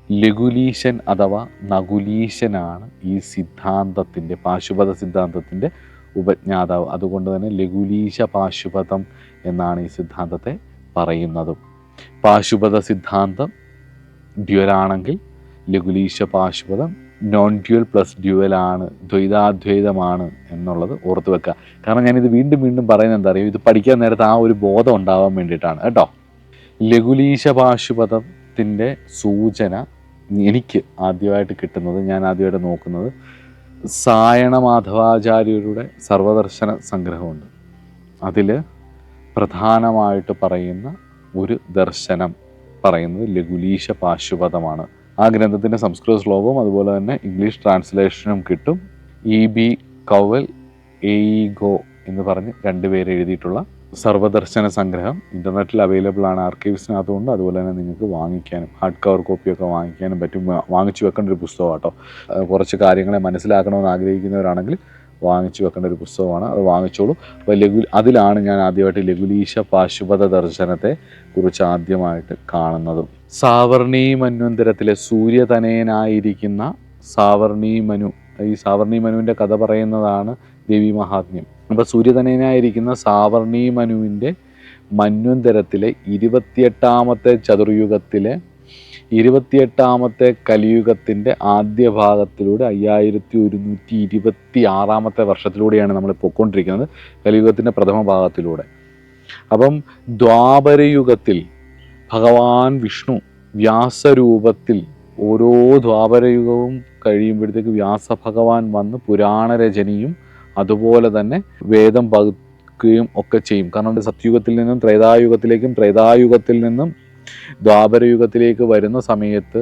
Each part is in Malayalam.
ലഘുലീശൻ അഥവാ നകുലീശനാണ് ഈ സിദ്ധാന്തത്തിൻ്റെ, പാശുപത സിദ്ധാന്തത്തിൻ്റെ ഉപജ്ഞാതാവ്. അതുകൊണ്ട് തന്നെ ലഘുലീശ പാശുപതം എന്നാണ് ഈ സിദ്ധാന്തത്തെ പറയുന്നതും. പാശുപത സിദ്ധാന്തം ഡ്യുവലാണെങ്കിൽ ലഘുലീശ പാശുപതം നോൺ ഡ്യുവൽ പ്ലസ് ഡ്യുവലാണ്, ദ്വൈതാദ്വൈതമാണ് എന്നുള്ളത് ഓർത്ത് വെക്കുക. കാരണം ഞാനിത് വീണ്ടും വീണ്ടും പറയുന്നത് എന്താ അറിയുമോ, ഇത് പഠിക്കാൻ നേരത്ത് ആ ഒരു ബോധം ഉണ്ടാവാൻ വേണ്ടിയിട്ടാണ് കേട്ടോ. ലഘുലീശ പാശുപതത്തിൻ്റെ സൂചന എനിക്ക് ആദ്യമായിട്ട് കിട്ടുന്നത്, ഞാൻ ആദ്യമായിട്ട് നോക്കുന്നത് സായണ മാധവാചാര്യരുടെ സർവദർശന സംഗ്രഹമുണ്ട്. അതിൽ പ്രധാനമായിട്ട് പറയുന്ന ഒരു ദർശനം പറയുന്നത് ലഘുലീശ പാശുപതമാണ്. ആ ഗ്രന്ഥത്തിൻ്റെ സംസ്കൃത ശ്ലോകവും അതുപോലെ തന്നെ ഇംഗ്ലീഷ് ട്രാൻസ്ലേഷനും കിട്ടും. EB കൗവൽ, AE എന്ന് പറഞ്ഞ് രണ്ടുപേര് എഴുതിയിട്ടുള്ള സർവദർശന സംഗ്രഹം ഇൻ്റർനെറ്റിൽ അവൈലബിൾ ആണ്, ആർക്കൈവ്സിനകത്തുകൊണ്ട്. അതുപോലെ തന്നെ നിങ്ങൾക്ക് വാങ്ങിക്കാനും ഹാർഡ് കവർ കോപ്പിയൊക്കെ വാങ്ങിക്കാനും പറ്റും. വാങ്ങിച്ചു വെക്കേണ്ട ഒരു പുസ്തകം കേട്ടോ. കുറച്ച് കാര്യങ്ങളെ മനസ്സിലാക്കണമെന്ന് ആഗ്രഹിക്കുന്നവരാണെങ്കിൽ വാങ്ങിച്ചു വെക്കേണ്ട ഒരു പുസ്തകമാണ്, അത് വാങ്ങിച്ചോളൂ. അപ്പോൾ അതിലാണ് ഞാൻ ആദ്യമായിട്ട് ലഘുലീശ പാശുപത ദർശനത്തെ കുറിച്ച് ആദ്യമായിട്ട് കാണുന്നതും. സാവർണീ മന്വന്തരത്തിലെ സൂര്യതനയനായിരിക്കുന്ന സാവർണീ മനു, ഈ സാവർണീ മനുവിൻ്റെ കഥ പറയുന്നതാണ് ദേവി മഹാത്മ്യം. അപ്പോൾ സൂര്യതനയനായിരിക്കുന്ന സാവർണീ മനുവിൻ്റെ മന്വന്തരത്തിലെ 28ാമത്തെ ചതുർയുഗത്തിലെ 28ാമത്തെ കലിയുഗത്തിൻ്റെ ആദ്യ ഭാഗത്തിലൂടെ 5126ാമത്തെ വർഷത്തിലൂടെയാണ് നമ്മൾ പൊയ്ക്കൊണ്ടിരിക്കുന്നത്, കലിയുഗത്തിൻ്റെ പ്രഥമ ഭാഗത്തിലൂടെ. അപ്പം ദ്വാപരയുഗത്തിൽ ഭഗവാൻ വിഷ്ണു വ്യാസരൂപത്തിൽ, ഓരോ ദ്വാപരയുഗവും കഴിയുമ്പോഴത്തേക്ക് വ്യാസഭഗവാൻ വന്ന് പുരാണരചനയും അതുപോലെ തന്നെ വേദം പകുക്കുകയും ഒക്കെ ചെയ്യും. കാരണം സത്യുഗത്തിൽ നിന്നും ത്രേതായുഗത്തിലേക്കും ത്രേതായുഗത്തിൽ നിന്നും ദ്വാപരയുഗത്തിലേക്ക് വരുന്ന സമയത്ത്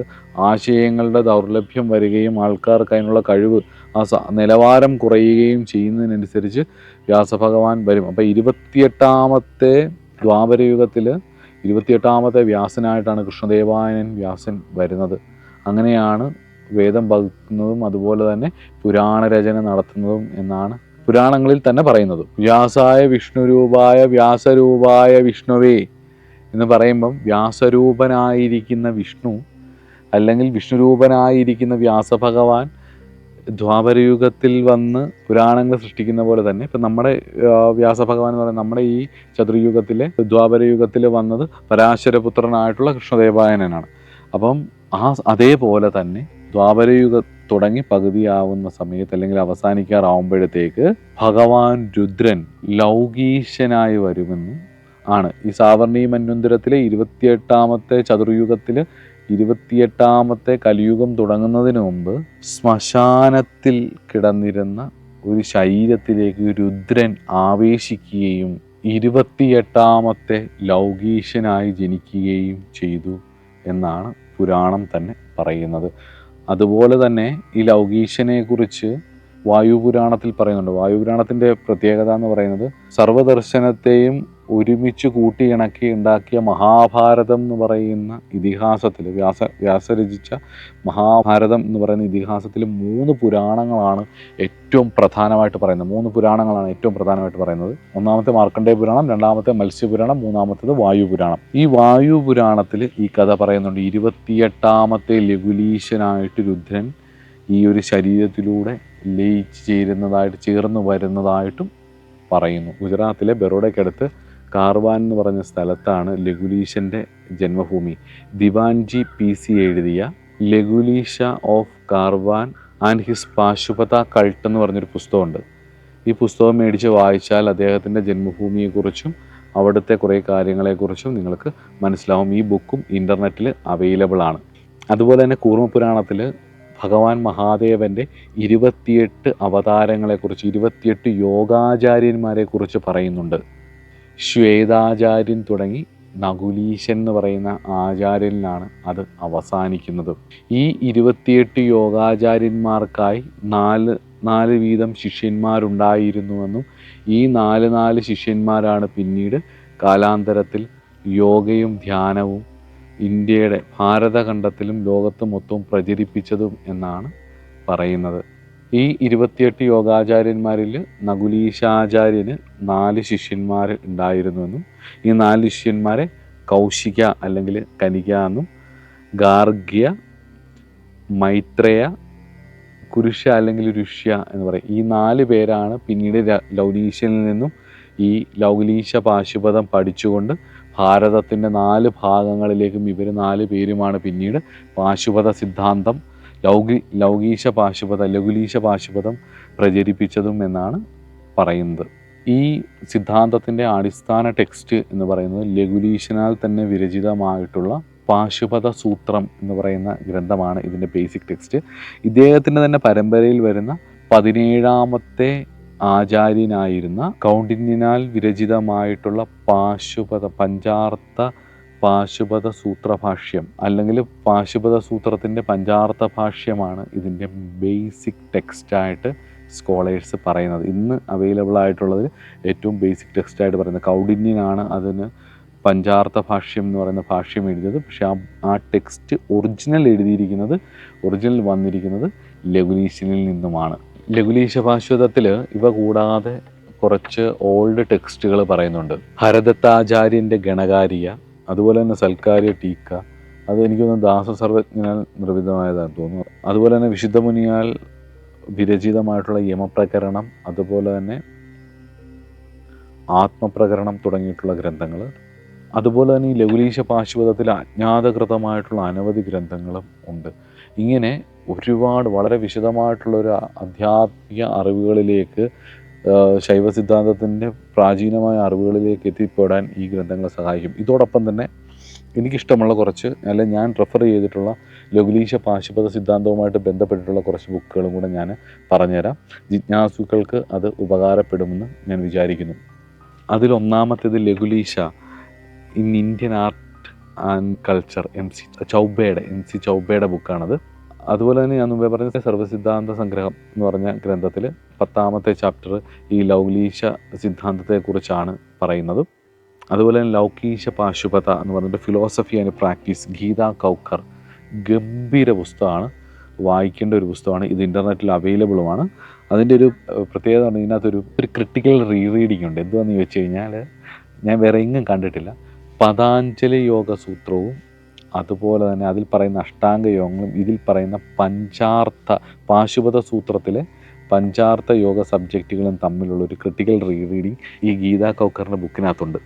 ആശയങ്ങളുടെ ദൗർലഭ്യം വരികയും ആൾക്കാർക്ക് അതിനുള്ള കഴിവ്, ആ നിലവാരം കുറയുകയും ചെയ്യുന്നതിനനുസരിച്ച് വ്യാസഭഗവാൻ വരും. അപ്പോൾ 28ാമത്തെ ദ്വാപരയുഗത്തിൽ 28ാമത്തെ വ്യാസനായിട്ടാണ് കൃഷ്ണദേവായനൻ വ്യാസൻ വരുന്നത്. അങ്ങനെയാണ് വേദം പകുക്കുന്നതും അതുപോലെ തന്നെ പുരാണരചന നടത്തുന്നതും എന്നാണ് പുരാണങ്ങളിൽ തന്നെ പറയുന്നത്. വ്യാസായ വിഷ്ണുരൂപായ വ്യാസരൂപായ വിഷ്ണുവേ എന്ന് പറയുമ്പം വ്യാസരൂപനായിരിക്കുന്ന വിഷ്ണു അല്ലെങ്കിൽ വിഷ്ണുരൂപനായിരിക്കുന്ന വ്യാസഭഗവാൻ ദ്വാപരയുഗത്തിൽ വന്ന് പുരാണങ്ങൾ സൃഷ്ടിക്കുന്ന പോലെ തന്നെ ഇപ്പം നമ്മുടെ വ്യാസഭഗവാൻ എന്ന് പറയുന്നത് നമ്മുടെ ഈ ചതുർയുഗത്തിലെ ദ്വാപരയുഗത്തിൽ വന്നത് പരാശരപുത്രനായിട്ടുള്ള കൃഷ്ണദേവായനനാണ്. അപ്പം അതേപോലെ തന്നെ ദ്വാപരയുഗ തുടങ്ങി പകുതിയാവുന്ന സമയത്ത് അല്ലെങ്കിൽ അവസാനിക്കാറാവുമ്പോഴത്തേക്ക് ഭഗവാൻ രുദ്രൻ ലൗകീശനായി വരുമെന്നും ആണ്. ഈ സാവർണീ മന്വന്തരത്തിലെ 28ാമത്തെ ചതുർയുഗത്തിൽ 28ാമത്തെ കലിയുഗം തുടങ്ങുന്നതിന് മുമ്പ് ശ്മശാനത്തിൽ കിടന്നിരുന്ന ഒരു ശരീരത്തിലേക്ക് രുദ്രൻ ആവേശിക്കുകയും 28ാമത്തെ ലൗകീശനായി ജനിക്കുകയും ചെയ്തു എന്നാണ് പുരാണം തന്നെ പറയുന്നത്. അതുപോലെ തന്നെ ഈ ലൗകീശനെ കുറിച്ച് വായുപുരാണത്തിൽ പറയുന്നുണ്ട്. വായുപുരാണത്തിൻ്റെ പ്രത്യേകത എന്ന് പറയുന്നത് സർവദർശനത്തെയും ഒരുമിച്ച് കൂട്ടിയിണക്കി ഉണ്ടാക്കിയ മഹാഭാരതം എന്ന് പറയുന്ന ഇതിഹാസത്തിൽ, വ്യാസരചിച്ച മഹാഭാരതം എന്ന് പറയുന്ന ഇതിഹാസത്തിൽ 3 പുരാണങ്ങളാണ് ഏറ്റവും പ്രധാനമായിട്ട് പറയുന്നത്. 3 പുരാണങ്ങളാണ് ഏറ്റവും പ്രധാനമായിട്ട് പറയുന്നത്. ഒന്നാമത്തെ മാർക്കണ്ഡേയ പുരാണം, രണ്ടാമത്തെ മത്സ്യപുരാണം, മൂന്നാമത്തേത് വായുപുരാണം. ഈ വായുപുരാണത്തിൽ ഈ കഥ പറയുന്നുണ്ട്. 28ാമത്തെ ലഘുലീശനായിട്ട് രുദ്രൻ ഈ ഒരു ശരീരത്തിലൂടെ ചേർന്ന് വരുന്നതായിട്ടും പറയുന്നു. ഗുജറാത്തിലെ ബറോഡയ്ക്കടുത്ത് കാർവാൻ എന്ന് പറഞ്ഞ സ്ഥലത്താണ് ലഘുലീശൻ്റെ ജന്മഭൂമി. ദിവാൻജി PC എഴുതിയ Lakulisha of Karvan and his Pashupata cult എന്ന് പറഞ്ഞൊരു പുസ്തകമുണ്ട്. ഈ പുസ്തകം മേടിച്ച് വായിച്ചാൽ അദ്ദേഹത്തിൻ്റെ ജന്മഭൂമിയെക്കുറിച്ചും അവിടുത്തെ കുറേ കാര്യങ്ങളെക്കുറിച്ചും നിങ്ങൾക്ക് മനസ്സിലാവും. ഈ ബുക്കും ഇൻ്റർനെറ്റിൽ അവൈലബിൾ ആണ്. അതുപോലെ തന്നെ കൂർമ്മപുരാണത്തിൽ ഭഗവാൻ മഹാദേവൻ്റെ 28 അവതാരങ്ങളെക്കുറിച്ച്, 28 യോഗാചാര്യന്മാരെക്കുറിച്ച് പറയുന്നുണ്ട്. ശ്വേതാചാര്യൻ തുടങ്ങി നകുലീശൻ എന്ന് പറയുന്ന ആചാര്യനിലാണ് അത് അവസാനിക്കുന്നത്. ഈ 28 യോഗാചാര്യന്മാർക്കായി 4 വീതം ശിഷ്യന്മാരുണ്ടായിരുന്നുവെന്നും ഈ 4 ശിഷ്യന്മാരാണ് പിന്നീട് കാലാന്തരത്തിൽ യോഗയും ധ്യാനവും ഇന്ത്യയുടെ ഭാരതഖണ്ഡത്തിലും ലോകത്ത് മൊത്തവും പ്രചരിപ്പിച്ചതും എന്നാണ് പറയുന്നത്. ഈ 28 യോഗാചാര്യന്മാരിൽ നകുലീശാചാര്യന് 4 ശിഷ്യന്മാർ ഉണ്ടായിരുന്നുവെന്നും ഈ 4 ശിഷ്യന്മാരെ കൗശിക അല്ലെങ്കിൽ കനിക എന്നും ഗാർഗ്യ, മൈത്രേയ, കുരുഷ അല്ലെങ്കിൽ രുഷ്യ എന്ന് പറയും. ഈ 4 പേരാണ് പിന്നീട് ലൗലീശ്യനിൽ നിന്നും ഈ ലൗലീശ പാശുപതം പഠിച്ചുകൊണ്ട് ഭാരതത്തിൻ്റെ 4 ഭാഗങ്ങളിലേക്കും ഇവർ 4 പേരുമാണ് പിന്നീട് പാശുപത സിദ്ധാന്തം ലൗകീശ ലഘുലീശ പാശുപതം പ്രചരിപ്പിച്ചതും എന്നാണ് പറയുന്നത്. ഈ സിദ്ധാന്തത്തിൻ്റെ അടിസ്ഥാന ടെക്സ്റ്റ് എന്ന് പറയുന്നത് ലഘുലീശനാൽ തന്നെ വിരചിതമായിട്ടുള്ള പാശുപത സൂത്രം എന്ന് പറയുന്ന ഗ്രന്ഥമാണ് ഇതിൻ്റെ ബേസിക് ടെക്സ്റ്റ്. ഇദ്ദേഹത്തിൻ്റെ തന്നെ പരമ്പരയിൽ വരുന്ന 17ാമത്തെ ആചാര്യനായിരുന്ന കൗണ്ഡിന്യനാൽ വിരചിതമായിട്ടുള്ള പഞ്ചാർത്ഥ പാശുപത സൂത്രഭാഷ്യം അല്ലെങ്കിൽ പാശുപത സൂത്രത്തിൻ്റെ പഞ്ചാർത്ഥ ഭാഷ്യമാണ് ഇതിൻ്റെ ബേസിക് ടെക്സ്റ്റായിട്ട് സ്കോളേഴ്സ് പറയുന്നത്. ഇന്ന് അവൈലബിൾ ആയിട്ടുള്ളതിൽ ഏറ്റവും ബേസിക് ടെക്സ്റ്റായിട്ട് പറയുന്നത്. കൗണ്ഡിന്യനാണ് അതിന് പഞ്ചാർത്ഥ ഭാഷ്യം എന്ന് പറയുന്ന ഭാഷ്യം എഴുതിയത്. പക്ഷേ ആ ടെക്സ്റ്റ് ഒറിജിനൽ വന്നിരിക്കുന്നത് ലഘുലീശനിൽ നിന്നുമാണ്. ലഘുലീശ പാശുപതത്തിൽ ഇവ കൂടാതെ കുറച്ച് ഓൾഡ് ടെക്സ്റ്റുകൾ പറയുന്നുണ്ട്. ഹരദത്താചാര്യൻ്റെ ഗണകാരിയ, അതുപോലെ തന്നെ സൽക്കാര്യ ടീക്ക, അത് എനിക്ക് തോന്നുന്നു ദാസസർവജ്ഞനാൽ നിർമ്മിതമായതാണെന്ന് തോന്നുന്നു. അതുപോലെ തന്നെ വിശുദ്ധ മുനിയാൽ വിരചിതമായിട്ടുള്ള യമപ്രകരണം, അതുപോലെ തന്നെ ആത്മപ്രകരണം തുടങ്ങിയിട്ടുള്ള ഗ്രന്ഥങ്ങൾ. അതുപോലെ തന്നെ ഈ ലഘുലീശ പാശുപതത്തിൽ അജ്ഞാതകൃതമായിട്ടുള്ള അനവധി ഗ്രന്ഥങ്ങളും ഉണ്ട്. ഇങ്ങനെ ഒരുപാട് വളരെ വിശദമായിട്ടുള്ളൊരു ആധ്യാത്മിക അറിവുകളിലേക്ക്, ശൈവ സിദ്ധാന്തത്തിൻ്റെ പ്രാചീനമായ അറിവുകളിലേക്ക് എത്തിപ്പെടാൻ ഈ ഗ്രന്ഥങ്ങളെ സഹായിക്കും. ഇതോടൊപ്പം തന്നെ എനിക്കിഷ്ടമുള്ള കുറച്ച്, അല്ലെങ്കിൽ ഞാൻ റെഫർ ചെയ്തിട്ടുള്ള ലഘുലീശ പാശുപത സിദ്ധാന്തവുമായിട്ട് ബന്ധപ്പെട്ടിട്ടുള്ള കുറച്ച് ബുക്കുകളും കൂടെ ഞാൻ പറഞ്ഞുതരാം. ജിജ്ഞാസുക്കൾക്ക് അത് ഉപകാരപ്പെടുമെന്ന് ഞാൻ വിചാരിക്കുന്നു. അതിലൊന്നാമത്തേത് Lakulisha in Indian art and culture, M C ചൗബയുടെ ബുക്കാണത്. അതുപോലെ തന്നെ ഞാൻ മുമ്പേ പറഞ്ഞ സർവ്വസിദ്ധാന്ത സംഗ്രഹം എന്ന് പറഞ്ഞ ഗ്രന്ഥത്തിൽ 10ാമത്തെ ചാപ്റ്റർ ഈ ലൗലീശ സിദ്ധാന്തത്തെക്കുറിച്ചാണ് പറയുന്നത്. അതുപോലെ തന്നെ ലൗകീശ പാശുപത എന്ന് പറഞ്ഞിട്ട് ഫിലോസഫി ആൻഡ് പ്രാക്ടീസ്, ഗീതാ കൗക്കർ, ഗംഭീര പുസ്തകമാണ്, വായിക്കേണ്ട ഒരു പുസ്തകമാണ്. ഇത് ഇൻ്റർനെറ്റിൽ അവൈലബിളുമാണ്. അതിൻ്റെ ഒരു പ്രത്യേകത പറഞ്ഞാൽ ഇതിനകത്തൊരു ക്രിട്ടിക്കൽ റീഡിങ് ഉണ്ട്. എന്തുവാന്ന് ചോദിച്ചു കഴിഞ്ഞാൽ ഞാൻ വേറെ എങ്ങും കണ്ടിട്ടില്ല. പതാഞ്ജലി യോഗ സൂത്രവും അതുപോലെ തന്നെ അതിൽ പറയുന്ന അഷ്ടാംഗ യോഗങ്ങളും ഇതിൽ പറയുന്ന പാശുപത സൂത്രത്തിലെ പഞ്ചാർത്ഥ യോഗ സബ്ജക്റ്റുകളും തമ്മിലുള്ള ഒരു ക്രിട്ടിക്കൽ റീഡിങ് ഈ ഗീതാ കൗക്കറിൻ്റെ ബുക്കിനകത്തുണ്ട്.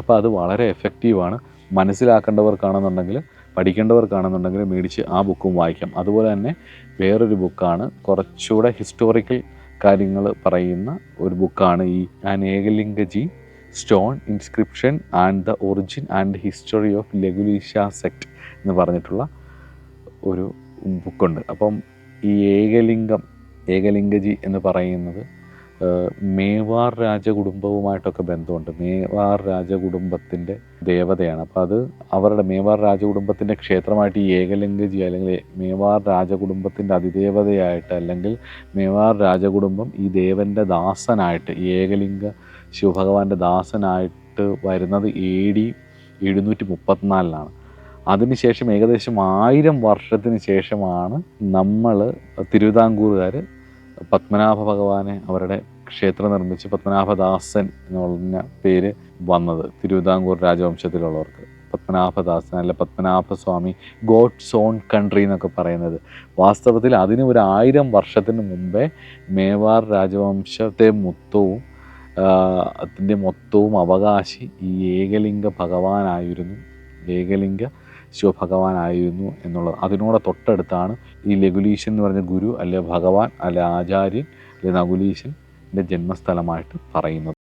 അപ്പോൾ അത് വളരെ എഫക്റ്റീവാണ്. മനസ്സിലാക്കേണ്ടവർക്കാണെന്നുണ്ടെങ്കിൽ, പഠിക്കേണ്ടവർക്കാണെന്നുണ്ടെങ്കിൽ മേടിച്ച് ആ ബുക്കും വായിക്കാം. അതുപോലെ തന്നെ വേറൊരു ബുക്കാണ്, കുറച്ചുകൂടെ ഹിസ്റ്റോറിക്കൽ കാര്യങ്ങൾ പറയുന്ന ഒരു ബുക്കാണ് ഈ Eklingji stone inscription and the origin and history of Lakulisha sect എന്ന് പറഞ്ഞിട്ടുള്ള ഒരു ബുക്കുണ്ട്. അപ്പം ഈ ഏകലിംഗജി എന്ന് പറയുന്നത് മേവാർ രാജകുടുംബവുമായിട്ടൊക്കെ ബന്ധമുണ്ട്. മേവാർ രാജകുടുംബത്തിൻ്റെ ദേവതയാണ്. അപ്പോൾ അത് അവരുടെ മേവാർ രാജകുടുംബത്തിൻ്റെ ക്ഷേത്രമായിട്ട് ഈ ഏകലിംഗജി, അല്ലെങ്കിൽ മേവാർ രാജകുടുംബത്തിൻ്റെ അതിദേവതയായിട്ട്, അല്ലെങ്കിൽ മേവാർ രാജകുടുംബം ഈ ദേവൻ്റെ ദാസനായിട്ട്, ഈ ഏകലിംഗ ശിവഭഗവാന്റെ ദാസനായിട്ട് വരുന്നത് AD 734 അതിനുശേഷം ഏകദേശം 1000 വർഷത്തിന് ശേഷമാണ് നമ്മൾ തിരുവിതാംകൂറുകാർ പത്മനാഭ ഭഗവാനെ അവരുടെ ക്ഷേത്രം നിർമ്മിച്ച് പത്മനാഭദാസൻ എന്ന് പറഞ്ഞ പേര് വന്നത്. തിരുവിതാംകൂർ രാജവംശത്തിലുള്ളവർക്ക് പത്മനാഭദാസൻ അല്ല പത്മനാഭസ്വാമി, ഗോഡ്സ് ഓൺ കൺട്രി എന്നൊക്കെ പറയുന്നത്. വാസ്തവത്തിൽ അതിന് ഒരു 1000 വർഷത്തിന് മുമ്പേ മേവാർ രാജവംശത്തെ അതിൻ്റെ മൊത്തവും അവകാശി ഈ ഏകലിംഗ ഭഗവാനായിരുന്നു, ഏകലിംഗ ശിവഭഗവാനായിരുന്നു എന്നുള്ളത്. അതിനോട് തൊട്ടടുത്താണ് ഈ ലഘുലീശൻ എന്ന് പറഞ്ഞ ഗുരു, അല്ലെ ഭഗവാൻ, അല്ലെ ആചാര്യൻ, അല്ലെ നകുലീശൻ്റെ ജന്മസ്ഥലമായിട്ട് പറയുന്നത്.